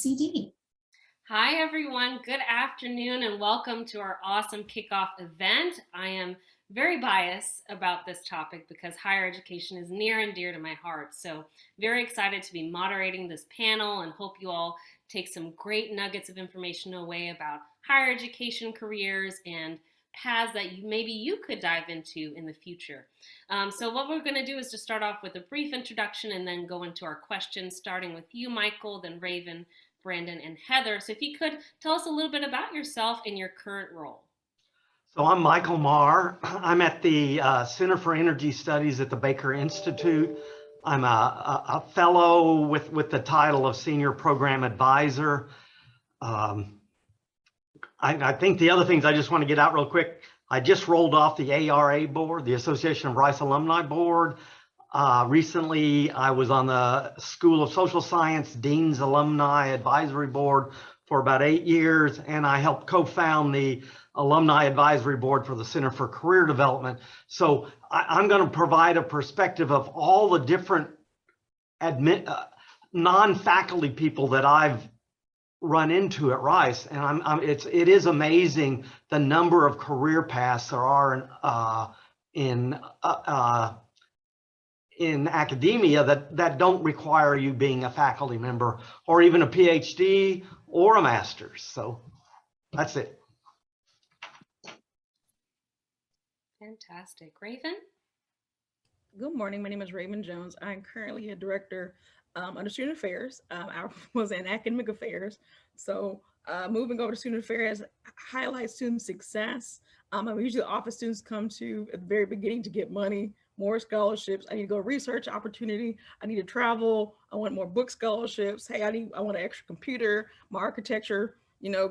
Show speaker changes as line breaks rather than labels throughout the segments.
CD.
Hi, everyone. Good afternoon and welcome to our awesome kickoff event. I am very biased about this topic because higher education is near and dear to my heart. So very excited to be moderating this panel and hope you all take some great nuggets of information away about higher education careers and paths that maybe you could dive into in the future. So what we're going to do is just start off with a brief introduction and then go into our questions, starting with you, Michael, then Raven, Brandon, and Heather. So if you could tell us a little bit about yourself and your current role.
So I'm Michael Maher. I'm at the Center for Energy Studies at the Baker Institute. I'm a fellow with the title of Senior Program Advisor. I think the other things I just want to get out real quick. I just rolled off the ARA board, the Association of Rice Alumni board. Recently, I was on the School of Social Science Dean's Alumni Advisory Board for about 8 years, and I helped co-found the Alumni Advisory Board for the Center for Career Development. So I'm going to provide a perspective of all the different non-faculty people that I've run into at Rice, and it is amazing the number of career paths there are in academia that don't require you being a faculty member or even a Ph.D. or a master's. So that's it.
Fantastic. Raven?
Good morning. My name is Raymond Jones. I'm currently a director under Student Affairs. I was in Academic Affairs. So moving over to Student Affairs highlights student success. I usually offer students come to at the very beginning to get money, more scholarships. I need to go research opportunity. I need to travel. I want more book scholarships. Hey, I want an extra computer, my architecture,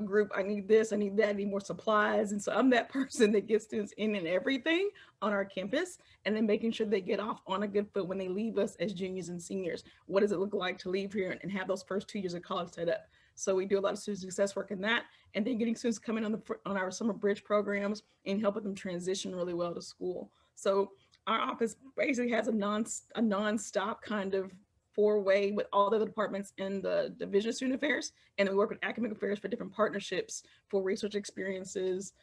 group. I need this, I need that, I need more supplies. And so I'm that person that gets students in and everything on our campus, and then making sure they get off on a good foot when they leave us as juniors and seniors. What does it look like to leave here and have those first 2 years of college set up? So we do a lot of student success work in that, and then getting students coming on our summer bridge programs and helping them transition really well to school. So our office basically has a non-stop kind of four-way with all the other departments in the Division of Student Affairs, and then we work with Academic Affairs for different partnerships for research experiences,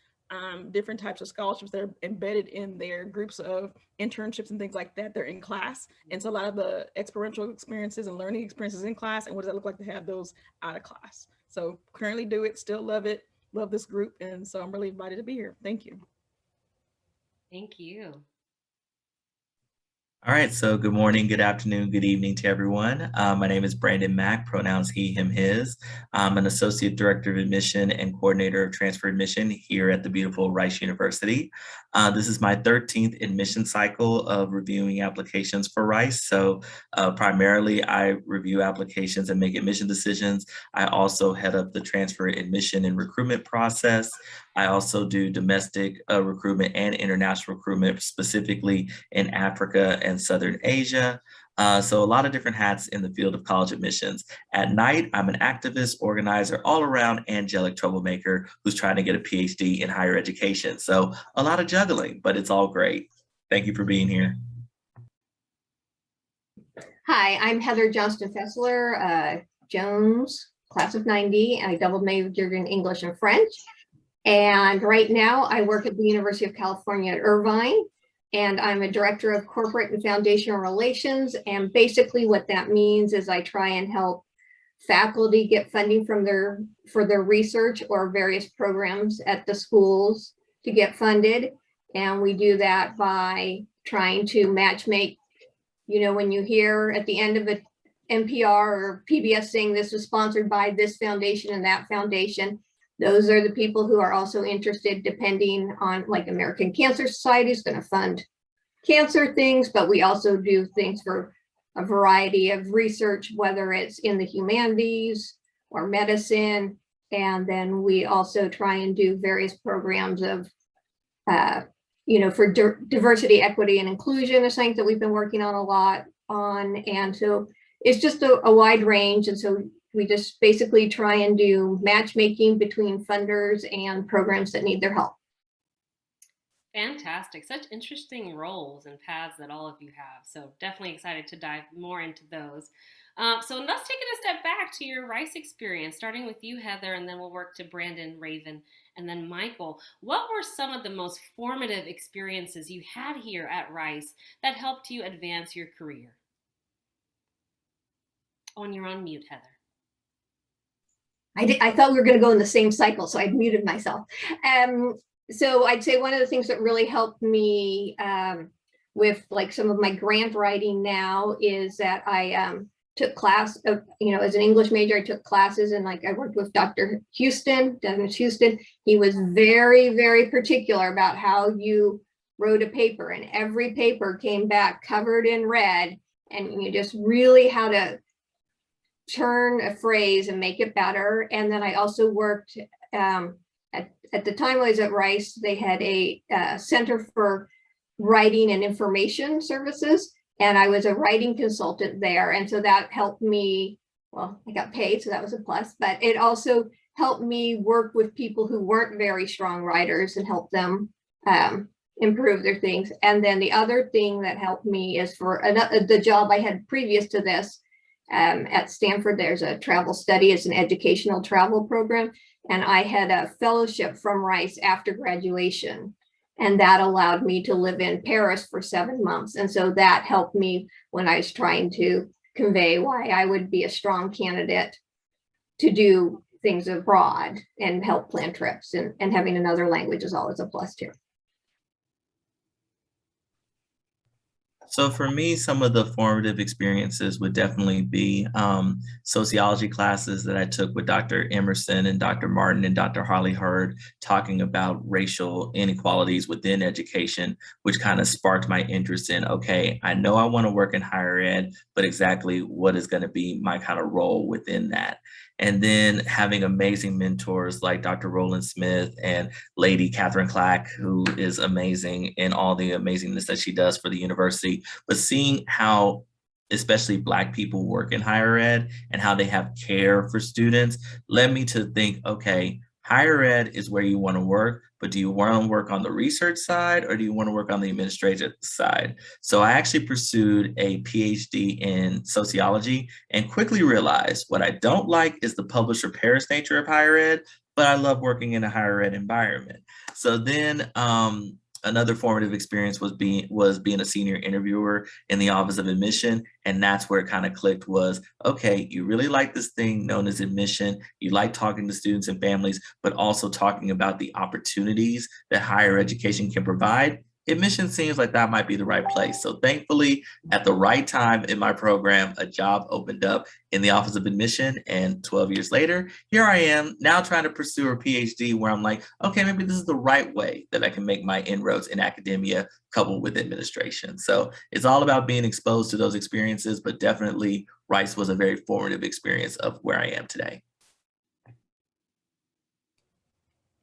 different types of scholarships that are embedded in their groups of internships and things like that. They're in class, and so a lot of the experiential experiences and learning experiences in class, and what does that look like to have those out of class? So currently do it, still love it, love this group, and so I'm really invited to be here. Thank you.
Thank you.
All right, so good morning, good afternoon, good evening to everyone. My name is Brandon Mack, pronouns he, him, his. I'm an Associate Director of Admission and Coordinator of Transfer Admission here at the beautiful Rice University. This is my 13th admission cycle of reviewing applications for Rice. So primarily I review applications and make admission decisions. I also head up the transfer admission and recruitment process. I also do domestic recruitment and international recruitment, specifically in Africa and Southern Asia. So a lot of different hats in the field of college admissions. At night, I'm an activist, organizer, all around angelic troublemaker who's trying to get a PhD in higher education. So a lot of juggling, but it's all great. Thank you for being here.
Hi, I'm Heather Johnston Fessler, Jones, class of 90. I double majored in English and French. And right now I work at the University of California at Irvine, and I'm a director of corporate and foundational relations. And basically what that means is I try and help faculty get funding for their research or various programs at the schools to get funded. And we do that by trying to match make, when you hear at the end of a NPR or PBS saying this was sponsored by this foundation and that foundation, those are the people who are also interested, depending on, like, American Cancer Society is going to fund cancer things, but we also do things for a variety of research, whether it's in the humanities or medicine. And then we also try and do various programs of, for diversity, equity, and inclusion is something that we've been working on a lot on. And so it's just a wide range. And so we just basically try and do matchmaking between funders and programs that need their help.
Fantastic. Such interesting roles and paths that all of you have. So definitely excited to dive more into those. So let's take it a step back to your Rice experience, starting with you, Heather, and then we'll work to Brandon, Raven, and then Michael. What were some of the most formative experiences you had here at Rice that helped you advance your career? Oh, and you're on mute, Heather.
I thought we were going to go in the same cycle, so I muted myself. So I'd say one of the things that really helped me with like some of my grant writing now is that I took class of, as an English major, I took classes and like I worked with Dr. Dennis Houston. He was very, very particular about how you wrote a paper, and every paper came back covered in red, and you just really how to turn a phrase and make it better. And then I also worked at the time I was at Rice, they had a Center for Writing and Information Services, and I was a writing consultant there. And so that helped me, well, I got paid, so that was a plus, but it also helped me work with people who weren't very strong writers and help them improve their things. And then the other thing that helped me is for the job I had previous to this, at Stanford, there's a travel study. It's an educational travel program. And I had a fellowship from Rice after graduation. And that allowed me to live in Paris for 7 months. And so that helped me when I was trying to convey why I would be a strong candidate to do things abroad and help plan trips. And having another language is always a plus too.
So for me, some of the formative experiences would definitely be sociology classes that I took with Dr. Emerson and Dr. Martin and Dr. Holly Hurd, talking about racial inequalities within education, which kind of sparked my interest in, okay, I know I want to work in higher ed, but exactly what is going to be my kind of role within that. And then having amazing mentors like Dr. Roland Smith and Lady Catherine Clack, who is amazing in all the amazingness that she does for the university, but seeing how especially Black people work in higher ed and how they have care for students led me to think, okay, higher ed is where you want to work, but do you want to work on the research side or do you want to work on the administrative side? So I actually pursued a PhD in sociology and quickly realized what I don't like is the publish or perish nature of higher ed, but I love working in a higher ed environment. So then another formative experience was being a senior interviewer in the Office of Admission. And that's where it kind of clicked was, okay, you really like this thing known as admission. You like talking to students and families, but also talking about the opportunities that higher education can provide. Admission seems like that might be the right place. So thankfully, at the right time in my program, a job opened up in the Office of Admission. And 12 years later, here I am now trying to pursue a PhD where I'm like, okay, maybe this is the right way that I can make my inroads in academia coupled with administration. So it's all about being exposed to those experiences, but definitely Rice was a very formative experience of where I am today.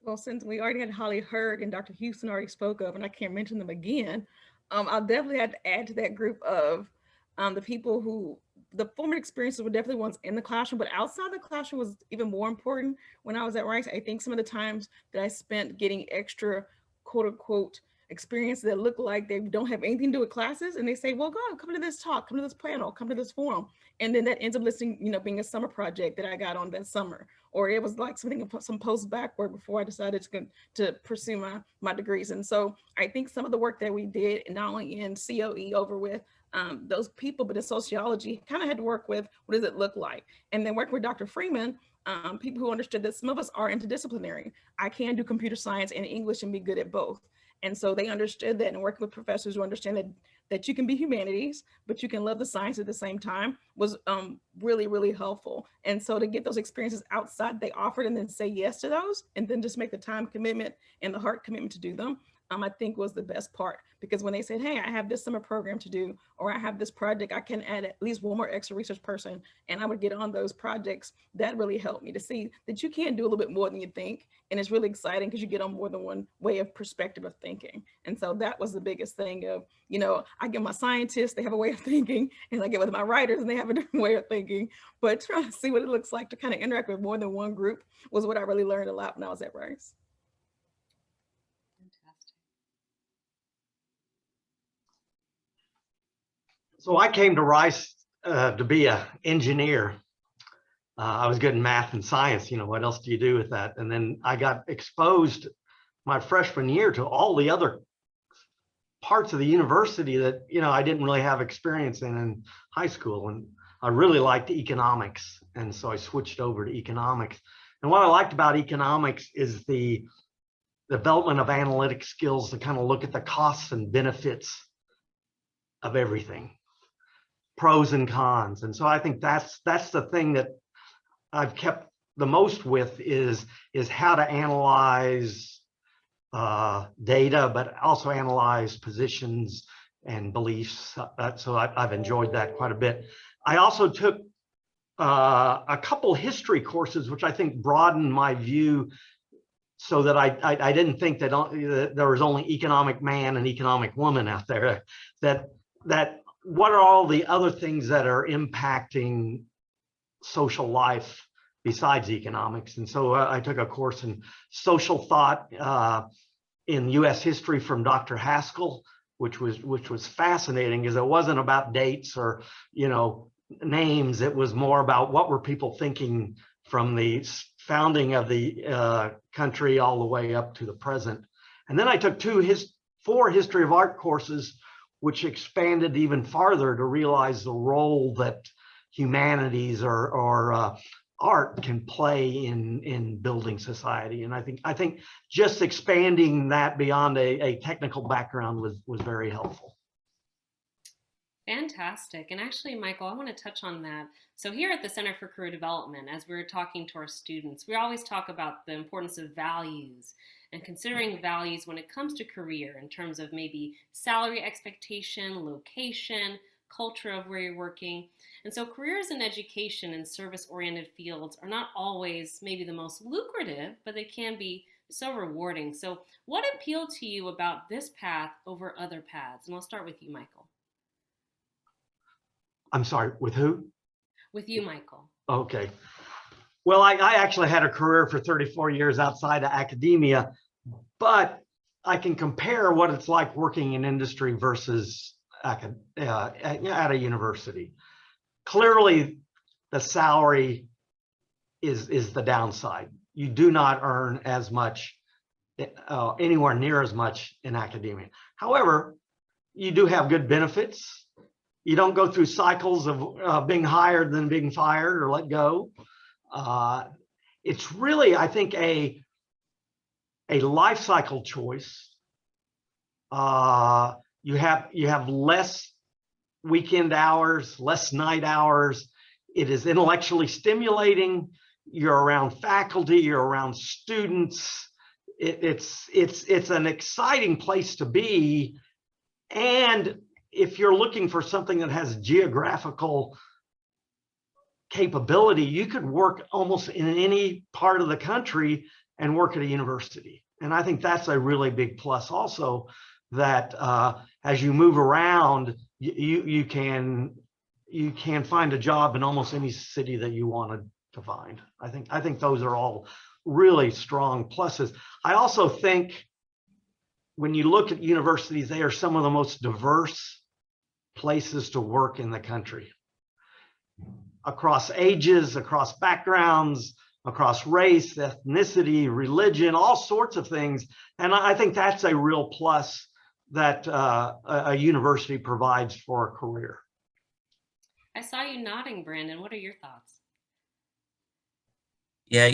Well, since we already had Holly Hurd and Dr. Houston already spoke of, and I can't mention them again, I'll definitely have to add to that group of the people who, the formative experiences were definitely ones in the classroom, but outside the classroom was even more important. When I was at Rice, I think some of the times that I spent getting extra quote unquote experiences that look like they don't have anything to do with classes, and they say, well, go on, come to this talk, come to this panel, come to this forum. And then that ends up listening, being a summer project that I got on that summer, or it was like something, some post-bac work before I decided to pursue my degrees. And so I think some of the work that we did, not only in COE over with those people, but in sociology, kind of had to work with what does it look like? And then working with Dr. Freeman, people who understood that some of us are interdisciplinary. I can do computer science and English and be good at both. And so they understood that, and working with professors who understand that you can be humanities, but you can love the science at the same time was really, really helpful. And so to get those experiences outside they offered and then say yes to those, and then just make the time commitment and the heart commitment to do them, I think was the best part. Because when they said, hey, I have this summer program to do, or I have this project, I can add at least one more extra research person, and I would get on those projects, that really helped me to see that you can do a little bit more than you think. And it's really exciting because you get on more than one way of perspective of thinking. And so that was the biggest thing of, I get my scientists, they have a way of thinking, and I get with my writers and they have a different way of thinking, but trying to see what it looks like to kind of interact with more than one group was what I really learned a lot when I was at Rice.
So I came to Rice to be an engineer. I was good in math and science. What else do you do with that? And then I got exposed my freshman year to all the other parts of the university that, I didn't really have experience in high school. And I really liked economics. And so I switched over to economics. And what I liked about economics is the development of analytic skills to kind of look at the costs and benefits of everything, pros and cons. And so I think that's the thing that I've kept the most with is how to analyze data, but also analyze positions and beliefs. So I've enjoyed that quite a bit. I also took a couple history courses, which I think broadened my view, so that I didn't think that there was only economic man and economic woman out there. That what are all the other things that are impacting social life besides economics? And so I took a course in social thought in U.S. history from Dr. Haskell, which was fascinating, because it wasn't about dates or names. It was more about what were people thinking from the founding of the country all the way up to the present. And then I took four history of art courses, which expanded even farther to realize the role that humanities or art can play in building society. And I think just expanding that beyond a technical background was very helpful.
Fantastic. And actually, Michael, I want to touch on that. So here at the Center for Career Development, as we're talking to our students, we always talk about the importance of values and considering values when it comes to career in terms of maybe salary expectation, location, culture of where you're working. And so careers in education and service-oriented fields are not always maybe the most lucrative, but they can be so rewarding. So what appealed to you about this path over other paths? And I'll start with you, Michael.
I'm sorry, with who?
With you, Michael.
Okay. Well, I actually had a career for 34 years outside of academia, but I can compare what it's like working in industry versus at a university. Clearly, the salary is the downside. You do not earn as much, anywhere near as much in academia. However, you do have good benefits. You don't go through cycles of being hired, then being fired or let go. It's really, I think, a life cycle choice. You have less weekend hours, less night hours. It is intellectually stimulating. You're around faculty, you're around students. It's an exciting place to be. And if you're looking for something that has geographical capability, you could work almost in any part of the country and work at a university. And I think that's a really big plus also, that as you move around, you can find a job in almost any city that you wanted to find. I think those are all really strong pluses. I also think when you look at universities, they are some of the most diverse places to work in the country, across ages, across backgrounds, across race, ethnicity, religion, all sorts of things. And I think that's a real plus that a university provides for a career.
I saw you nodding, Brandon. What are your thoughts?
Yeah,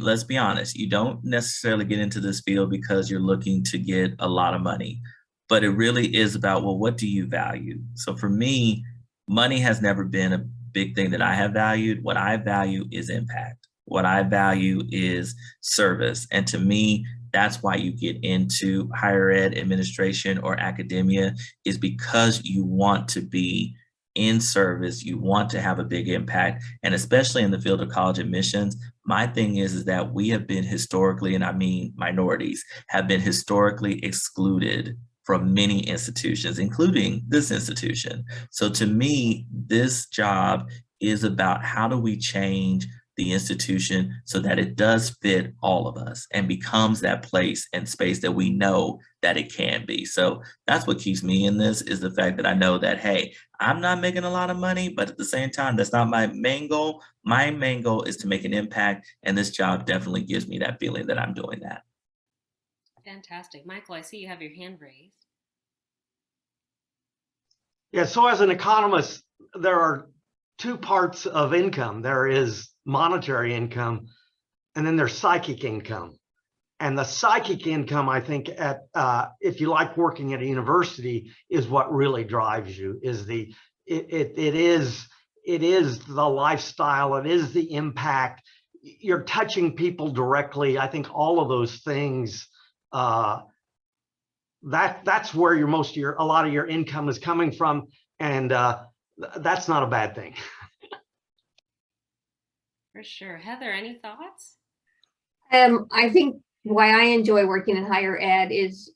let's be honest. You don't necessarily get into this field because you're looking to get a lot of money, but it really is about, well, what do you value? So for me, money has never been a big thing that I have valued. What I value is impact. What I value is service. And to me, that's why you get into higher ed administration or academia, is because you want to be in service, you want to have a big impact. And especially in the field of college admissions, my thing is that we have been historically, and I mean minorities, have been historically excluded from many institutions, including this institution. So to me, this job is about how do we change the institution so that it does fit all of us and becomes that place and space that we know that it can be. So that's what keeps me in this, is the fact that I know that, hey, I'm not making a lot of money, but at the same time, that's not my main goal. My main goal is to make an impact. And this job definitely gives me that feeling that I'm doing that.
Fantastic. Michael, I see you have your hand raised.
Yeah, so as an economist, there are two parts of income. There is monetary income, and then there's psychic income. And the psychic income, I think, if you like working at a university, is what really drives you. It is the lifestyle. It is the impact. You're touching people directly. I think all of those things. That's where a lot of your income is coming from, and that's not a bad thing.
For sure. Heather, any thoughts?
I think why I enjoy working in higher ed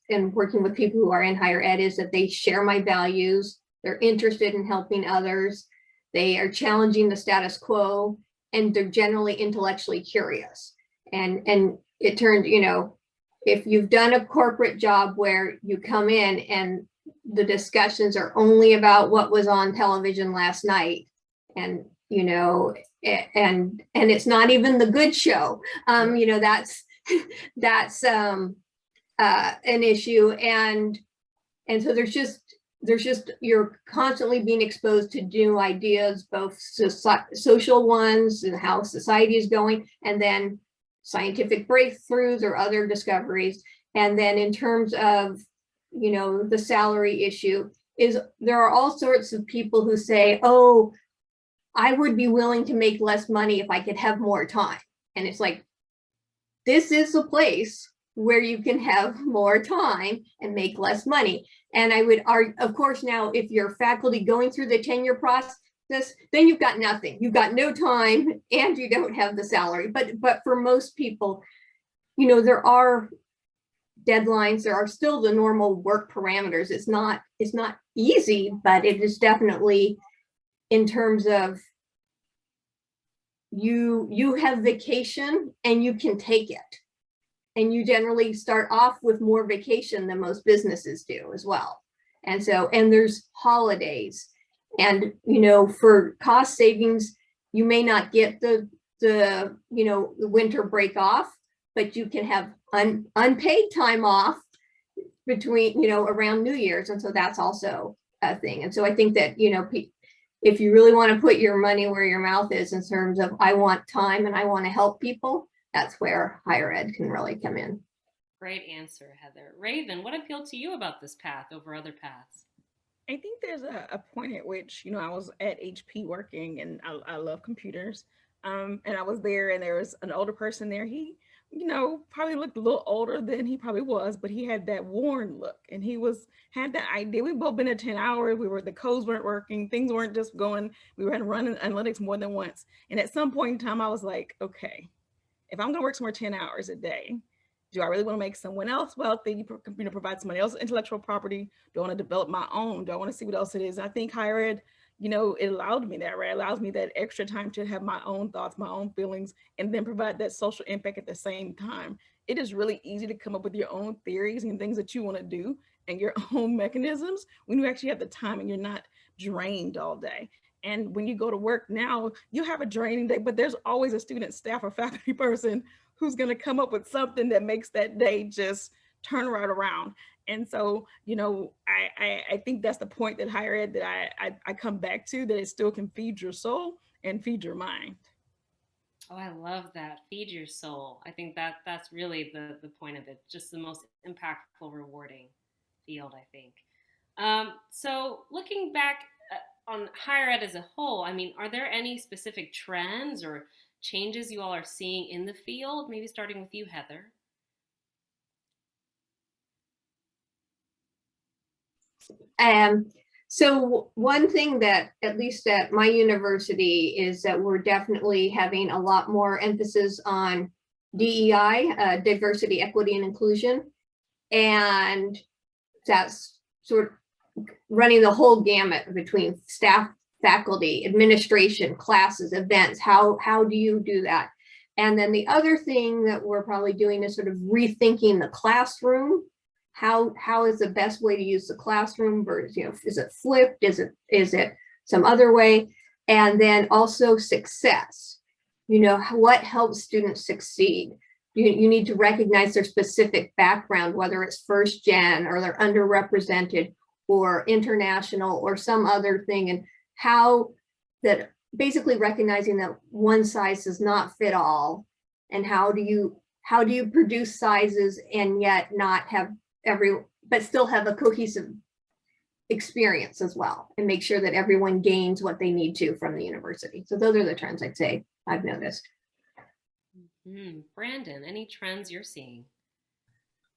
and working with people who are in higher ed is that they share my values. They're interested in helping others. They are challenging the status quo, and they're generally intellectually curious. And it turned, if you've done a corporate job where you come in and the discussions are only about what was on television last night, and and it's not even the good show, that's an issue, and so there's just you're constantly being exposed to new ideas, both social ones and how society is going, and then scientific breakthroughs or other discoveries. And then in terms of, the salary issue, is there are all sorts of people who say, oh, I would be willing to make less money if I could have more time. And it's like, this is a place where you can have more time and make less money. And I would argue, of course, now, if you're faculty going through the tenure process, then you've got nothing. You've got no time and you don't have the salary. But for most people, there are deadlines. There are still the normal work parameters. It's not easy, but it is definitely, in terms of you have vacation and you can take it. And you generally start off with more vacation than most businesses do as well. And there's holidays. And, for cost savings, you may not get the winter break off, but you can have unpaid time off between, around New Year's. And so that's also a thing. And so I think that, if you really want to put your money where your mouth is in terms of, I want time and I want to help people, that's where higher ed can really come in.
Great answer, Heather. Raven, what appealed to you about this path over other paths?
I think there's a point at which, I was at HP working, and I love computers. And I was there, and there was an older person there. He, probably looked a little older than he probably was, but he had that worn look, and had that idea. We've both been there 10 hours. The codes weren't working. Things weren't just going. We were running analytics more than once. And at some point in time, I was like, okay, if I'm going to work somewhere 10 hours a day, do I really want to make someone else wealthy, provide somebody else's intellectual property? Do I want to develop my own? Do I want to see what else it is? And I think higher ed, it allowed me that, right? It allows me that extra time to have my own thoughts, my own feelings, and then provide that social impact at the same time. It is really easy to come up with your own theories and things that you want to do and your own mechanisms when you actually have the time and you're not drained all day. And when you go to work now, you have a draining day, but there's always a student, staff, or faculty person who's going to come up with something that makes that day just turn right around. And so, I think that's the point that higher ed that I come back to, that it still can feed your soul and feed your mind.
Oh, I love that. Feed your soul. I think that's really the point of it. Just the most impactful, rewarding field, I think. So looking back on higher ed as a whole, are there any specific trends or changes you all are seeing in the field? Maybe starting with you, Heather.
So one thing that, at least at my university, is that we're definitely having a lot more emphasis on DEI, diversity, equity, and inclusion. And that's sort of running the whole gamut between staff faculty, administration, classes, events. How do you do that? And then the other thing that we're probably doing is sort of rethinking the classroom. How is the best way to use the classroom versus, is it flipped? Is it some other way? And then also success. What helps students succeed? You need to recognize their specific background, whether it's first gen or they're underrepresented or international or some other thing, and how that basically recognizing that one size does not fit all, and how do you produce sizes and yet not have but still have a cohesive experience as well, and make sure that everyone gains what they need to from the university. So those are the trends I'd say I've noticed.
Brandon, any trends you're seeing?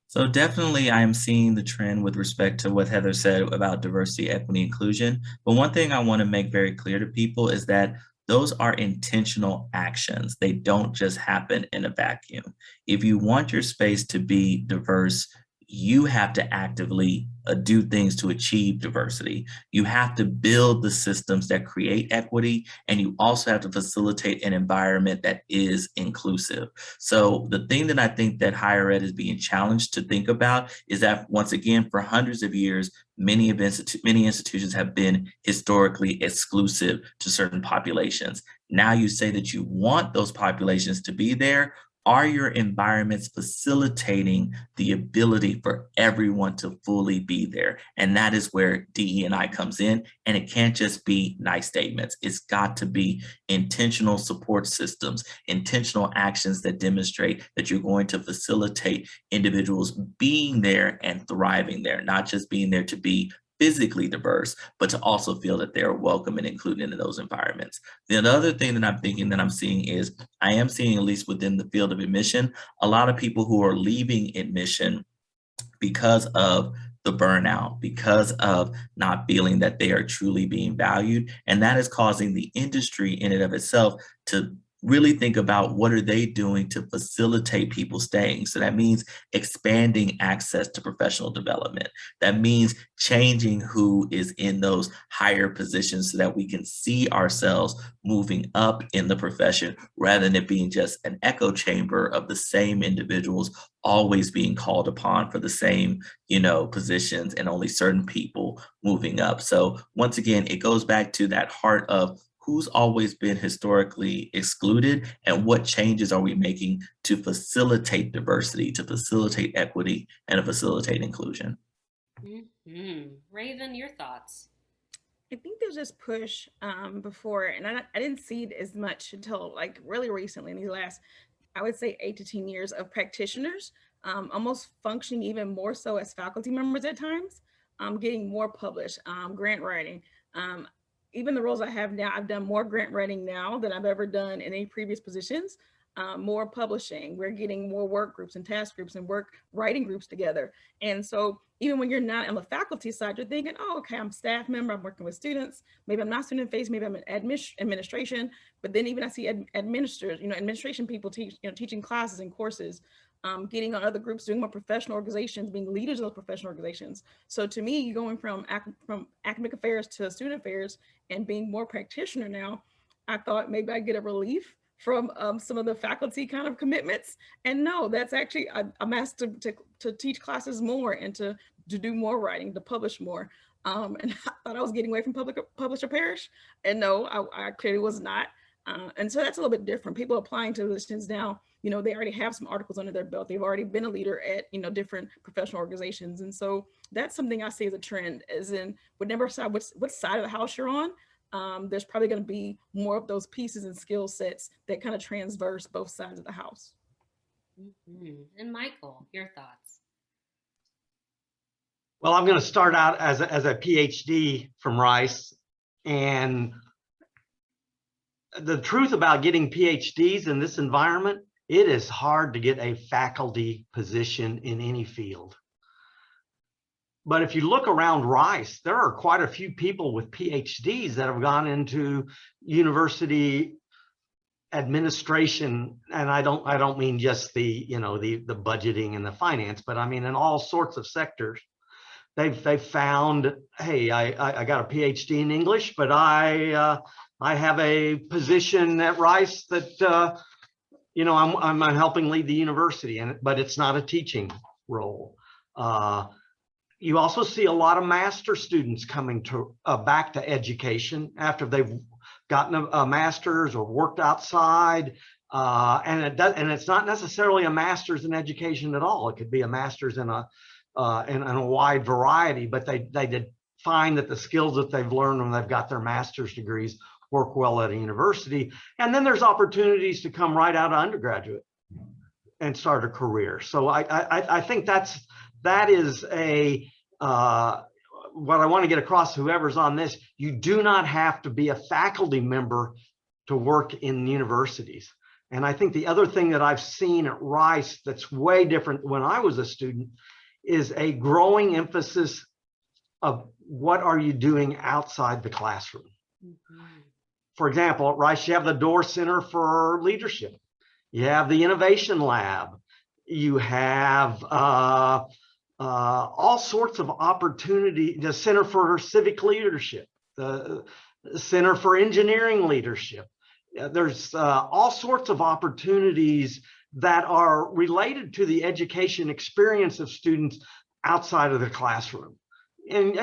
So definitely I'm seeing the trend with respect to what Heather said about diversity, equity, inclusion. But one thing I want to make very clear to people is that those are intentional actions. They don't just happen in a vacuum. If you want your space to be diverse, you have to actively do things to achieve diversity. You have to build the systems that create equity, and you also have to facilitate an environment that is inclusive. So the thing that I think that higher ed is being challenged to think about is that, once again, for hundreds of years, many institutions have been historically exclusive to certain populations. Now you say that you want those populations to be there. Are your environments facilitating the ability for everyone to fully be there? And that is where DE&I comes in. And it can't just be nice statements. It's got to be intentional support systems, intentional actions that demonstrate that you're going to facilitate individuals being there and thriving there, not just being there to be physically diverse, but to also feel that they're welcome and included in those environments. The other thing that I'm thinking that I'm seeing is, I am seeing, at least within the field of admission, a lot of people who are leaving admission because of the burnout, because of not feeling that they are truly being valued. And that is causing the industry in and of itself to really think about what are they doing to facilitate people staying. So that means expanding access to professional development. That means changing who is in those higher positions so that we can see ourselves moving up in the profession, rather than it being just an echo chamber of the same individuals always being called upon for the same, positions, and only certain people moving up. So once again, it goes back to that heart of who's always been historically excluded, and what changes are we making to facilitate diversity, to facilitate equity, and to facilitate inclusion.
Raven, your thoughts?
I think there's this push before, and I didn't see it as much until like really recently, in these last, I would say 8 to 10 years, of practitioners almost functioning even more so as faculty members at times, getting more published, grant writing. Even the roles I have now, I've done more grant writing now than I've ever done in any previous positions, more publishing. We're getting more work groups and task groups and work writing groups together. And so even when you're not on the faculty side, you're thinking, oh, okay, I'm a staff member, I'm working with students. Maybe I'm not student facing, maybe I'm in administration, but then even I see administrators, administration people teaching classes and courses, getting on other groups, doing more professional organizations, being leaders of those professional organizations. So to me, going from academic affairs to student affairs and being more practitioner now, I thought maybe I'd get a relief from some of the faculty kind of commitments. And no, that's actually, I'm asked to teach classes more and to do more writing, to publish more. And I thought I was getting away from publish or perish. And no, I clearly was not. And so that's a little bit different. People applying to positions now, they already have some articles under their belt. They've already been a leader at, different professional organizations. And so that's something I see as a trend, as in whatever side, what side of the house you're on, there's probably going to be more of those pieces and skill sets that kind of transverse both sides of the house.
And Michael, your thoughts?
Well, I'm going to start out as a PhD from Rice, and the truth about getting PhDs in this environment, it is hard to get a faculty position in any field. But if you look around Rice, there are quite a few people with PhDs that have gone into university administration, and I don't mean just the the budgeting and the finance, but I mean in all sorts of sectors. they've found, hey, I got a PhD in English, but I have a position at Rice that I'm helping lead the university, but it's not a teaching role. You also see a lot of master students coming to back to education after they've gotten a master's or worked outside. And it's not necessarily a master's in education at all. It could be a master's in a wide variety, but they did find that the skills that they've learned when they've got their master's degrees work well at a university. And then there's opportunities to come right out of undergraduate and start a career. So I think that is what I want to get across to whoever's on this. You do not have to be a faculty member to work in universities. And I think the other thing that I've seen at Rice that's way different when I was a student is a growing emphasis of what are you doing outside the classroom. Mm-hmm. For example, at Rice, you have the Door Center for Leadership. You have the Innovation Lab. You have all sorts of opportunity, the Center for Civic Leadership, the Center for Engineering Leadership. There's all sorts of opportunities that are related to the education experience of students outside of the classroom. And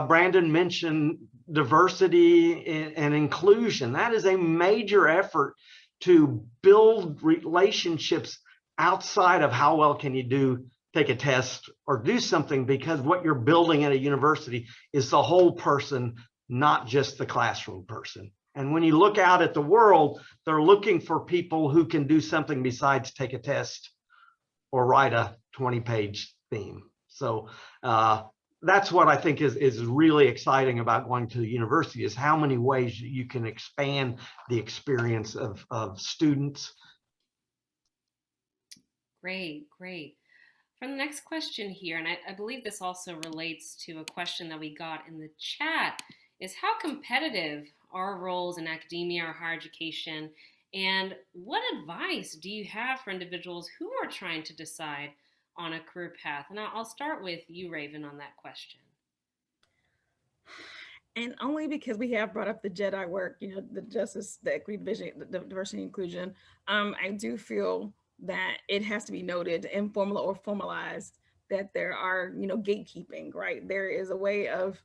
Brandon mentioned diversity and inclusion. That is a major effort to build relationships outside of how well can you take a test or do something, because what you're building at a university is the whole person, not just the classroom person. And when you look out at the world, they're looking for people who can do something besides take a test or write a 20-page theme. So that's what I think is really exciting about going to the university, is how many ways you can expand the experience of students.
Great. For the next question here, and I believe this also relates to a question that we got in the chat, is how competitive are roles in academia or higher education? And what advice do you have for individuals who are trying to decide on a career path? And I'll start with you, Raven, on that question.
And only because we have brought up the JEDI work, the justice, the equity, division, the diversity and inclusion, I do feel that it has to be noted, informal or formalized, that there are, gatekeeping, right? There is a way of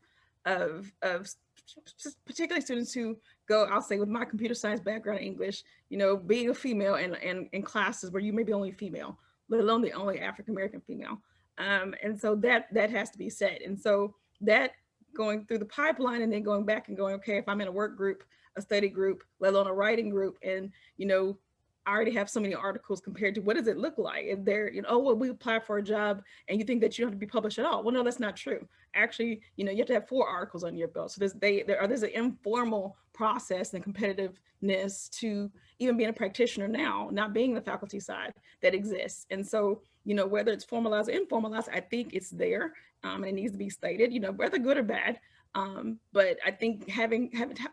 particularly students who go, I'll say with my computer science background in English, being a female in classes where you may be only female, let alone the only African-American female. And so that has to be said. And so that going through the pipeline and then going back and going, okay, if I'm in a work group, a study group, let alone a writing group, and, I already have so many articles compared to what does it look like? If they're, we apply for a job and you think that you don't have to be published at all. Well, no, that's not true. Actually, you have to have 4 articles on your belt. So there's an informal process and competitiveness to even being a practitioner now, not being the faculty side, that exists. And so, whether it's formalized or informalized, I think it's there, and it needs to be stated, whether good or bad. But I think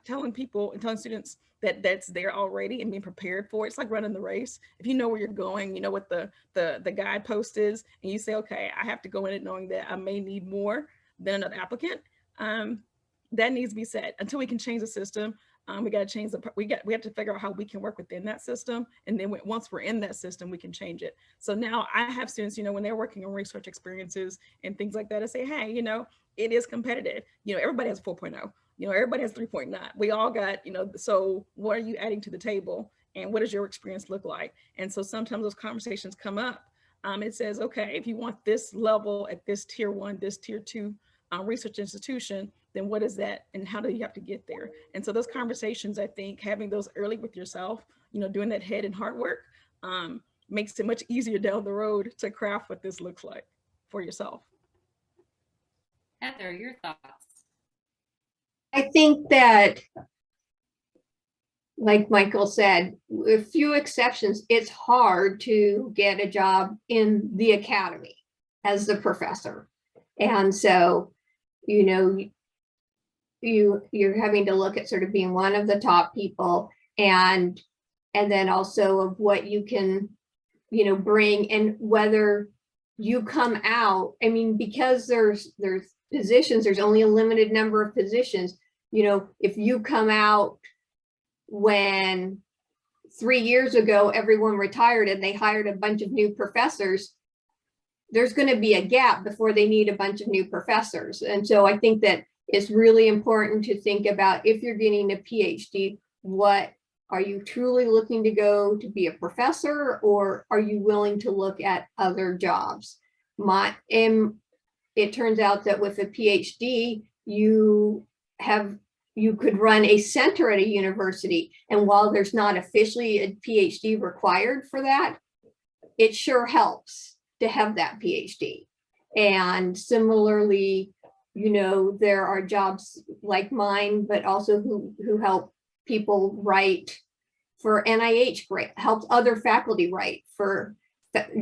telling people and telling students that that's there already and being prepared for it. It's like running the race. If you know where you're going, you know what the guidepost is, and you say, okay, I have to go in it knowing that I may need more than another applicant. That needs to be said. Until we can change the system, we got to change we have to figure out how we can work within that system. And then once we're in that system, we can change it. So now I have students, when they're working on research experiences and things like that, I say, hey, it is competitive. Everybody has 4.0. Everybody has 3.9. We all got, so what are you adding to the table? And what does your experience look like? And so sometimes those conversations come up. It says, okay, if you want this level at this tier 1, this tier 2 research institution, then what is that? And how do you have to get there? And so those conversations, I think, having those early with yourself, doing that head and heart work, makes it much easier down the road to craft what this looks like for yourself.
Heather, your thoughts?
I think that, like Michael said, with few exceptions, it's hard to get a job in the academy as the professor. And so, you're having to look at sort of being one of the top people, and then also of what you can, bring, and whether you come out, I mean, because there's positions, there's only a limited number of positions. You know, if you come out when 3 years ago, everyone retired and they hired a bunch of new professors, there's going to be a gap before they need a bunch of new professors. And so I think that it's really important to think about, if you're getting a PhD, what are you truly looking to go to be a professor, or are you willing to look at other jobs? It turns out that with a PhD, you could run a center at a university. And while there's not officially a PhD required for that, it sure helps to have that PhD. And similarly, you know, there are jobs like mine, but also who help people write for NIH grant, help other faculty write for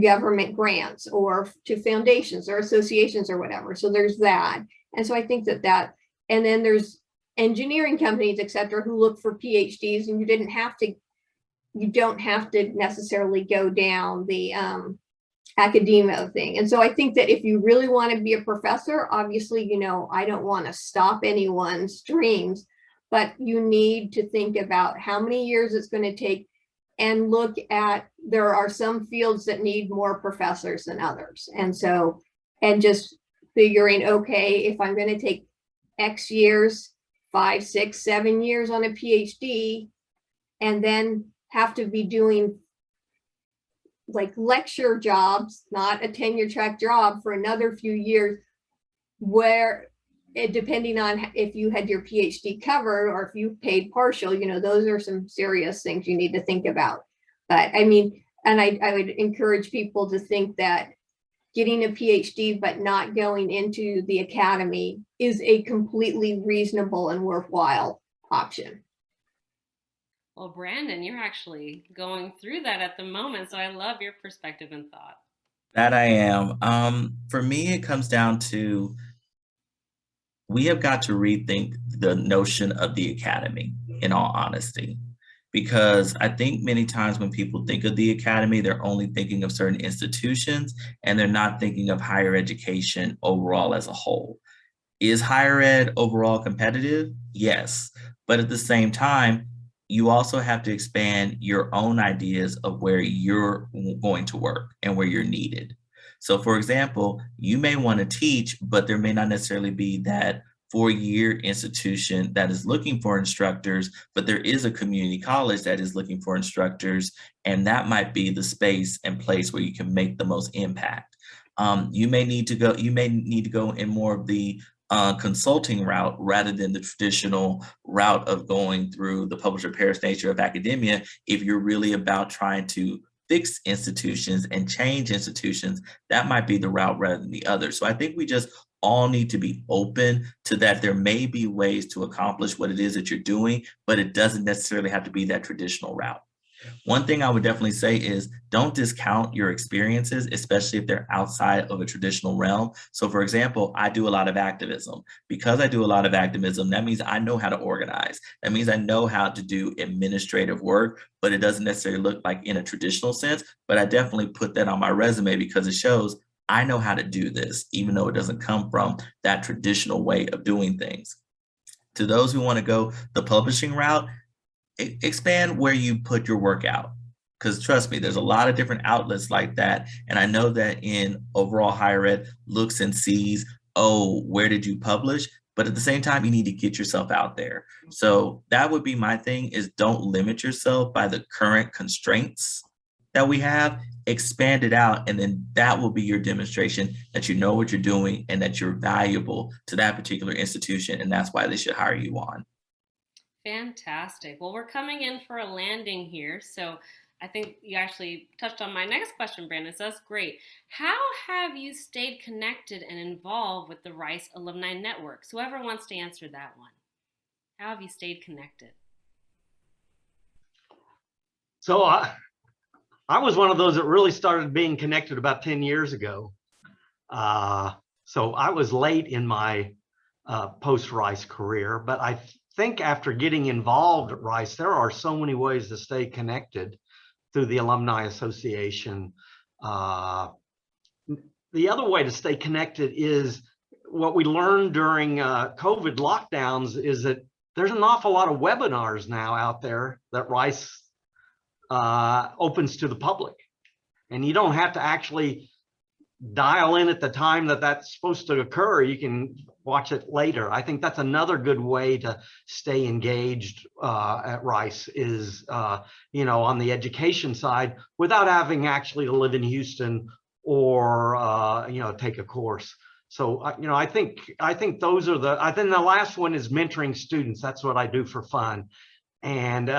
government grants or to foundations or associations or whatever. So there's that. And so I think that, and then there's engineering companies, et cetera, who look for PhDs, and you don't have to necessarily go down the academia thing. And so I think that if you really want to be a professor, obviously, you know, I don't want to stop anyone's dreams, but you need to think about how many years it's going to take, and look at, there are some fields that need more professors than others. And so, and just figuring, okay, if I'm going to take X years, 5, 6, 7 years on a PhD, and then have to be doing like lecture jobs, not a tenure track job, for another few years, where depending on if you had your PhD covered or if you paid partial, you know, those are some serious things you need to think about. But I mean, and I would encourage people to think that getting a PhD but not going into the academy is a completely reasonable and worthwhile option.
Well, Brandon, you're actually going through that at the moment, so I love your perspective and thought.
That I am. For me, it comes down to, we have got to rethink the notion of the academy, in all honesty, because I think many times when people think of the academy, they're only thinking of certain institutions, and they're not thinking of higher education overall as a whole. Is higher ed overall competitive? Yes. But at the same time, you also have to expand your own ideas of where you're going to work and where you're needed. So for example, you may want to teach, but there may not necessarily be that 4-year institution that is looking for instructors, but there is a community college that is looking for instructors, and that might be the space and place where you can make the most impact. You may need to go in more of the consulting route rather than the traditional route of going through the publisher Paris nature of academia, if you're really about trying to fix institutions and change institutions. That might be the route rather than the other. So I think we just all need to be open to that. There may be ways to accomplish what it is that you're doing, but it doesn't necessarily have to be that traditional route. One thing I would definitely say is don't discount your experiences, especially if they're outside of a traditional realm. So for example, I do a lot of activism. Because I do a lot of activism, that means I know how to organize. That means I know how to do administrative work, but it doesn't necessarily look like in a traditional sense. But I definitely put that on my resume because it shows I know how to do this, even though it doesn't come from that traditional way of doing things. To those who want to go the publishing route, expand where you put your work out. Because trust me, there's a lot of different outlets like that. And I know that in overall higher ed looks and sees, oh, where did you publish? But at the same time, you need to get yourself out there. So that would be my thing, is don't limit yourself by the current constraints that we have. Expand it out, and then that will be your demonstration that you know what you're doing and that you're valuable to that particular institution, and that's why they should hire you on.
Fantastic. Well, we're coming in for a landing here, so I think you actually touched on my next question, Brandon, so that's great. How have you stayed connected and involved with the Rice Alumni Network? So whoever wants to answer that one. How have you stayed connected?
So I was one of those that really started being connected about 10 years ago. So I was late in my post-Rice career, but I think after getting involved at Rice, there are so many ways to stay connected through the Alumni Association. the other way to stay connected is what we learned during COVID lockdowns is that there's an awful lot of webinars now out there that Rice opens to the public. And you don't have to actually dial in at the time that that's supposed to occur. You can watch it later. I think that's another good way to stay engaged at Rice is, on the education side without having actually to live in Houston or, take a course. So, I think those are I think the last one is mentoring students. That's what I do for fun. And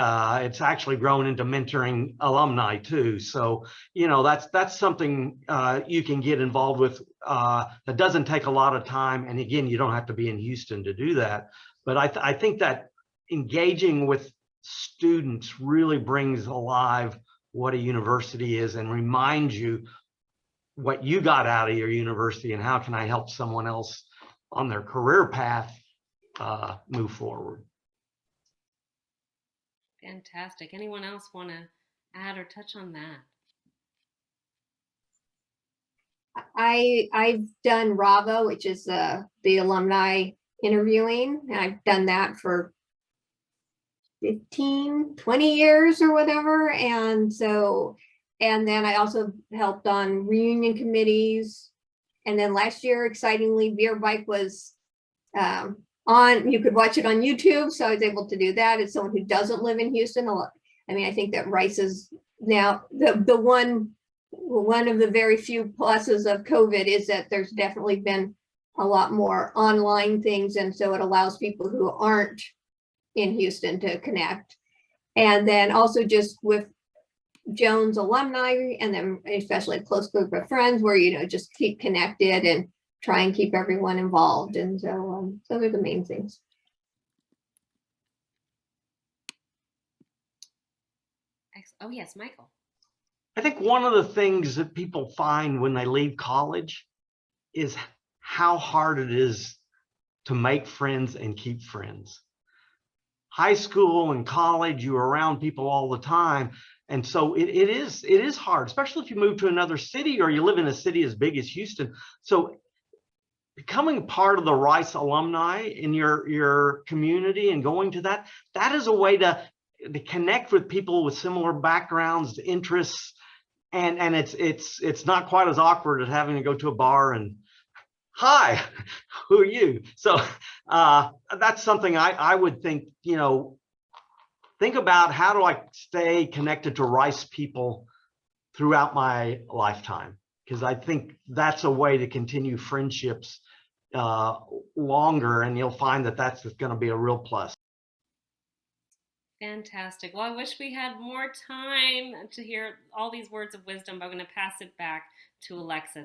it's actually grown into mentoring alumni too. So, that's something you can get involved with that doesn't take a lot of time. And again, you don't have to be in Houston to do that. But I think that engaging with students really brings alive what a university is and reminds you what you got out of your university and how can I help someone else on their career path move forward.
Fantastic. Anyone else want to add or touch on that?
I've done Ravo, which is the alumni interviewing. And I've done that for 15, 20 years or whatever. And then I also helped on reunion committees. And then last year, excitingly, Beer Bike was you could watch it on YouTube. So I was able to do that as someone who doesn't live in Houston. I think that Rice is now the one of the very few pluses of COVID is that there's definitely been a lot more online things. And so it allows people who aren't in Houston to connect. And then also just with Jones alumni, and then especially a close group of friends where, just keep connected and try and keep everyone involved. And so those are the main things.
Oh, yes, Michael.
I think one of the things that people find when they leave college is how hard it is to make friends and keep friends. High school and college, you are around people all the time. And so it is hard, especially if you move to another city or you live in a city as big as Houston. So becoming part of the Rice alumni in your community and going to that is a way to connect with people with similar backgrounds, interests, and it's not quite as awkward as having to go to a bar and hi, who are you? So that's something I would think, think about how do I stay connected to Rice people throughout my lifetime? Because I think that's a way to continue friendships longer, and you'll find that that's going to be a real plus.
Fantastic. Well, I wish we had more time to hear all these words of wisdom, but I'm going to pass it back to Alexis.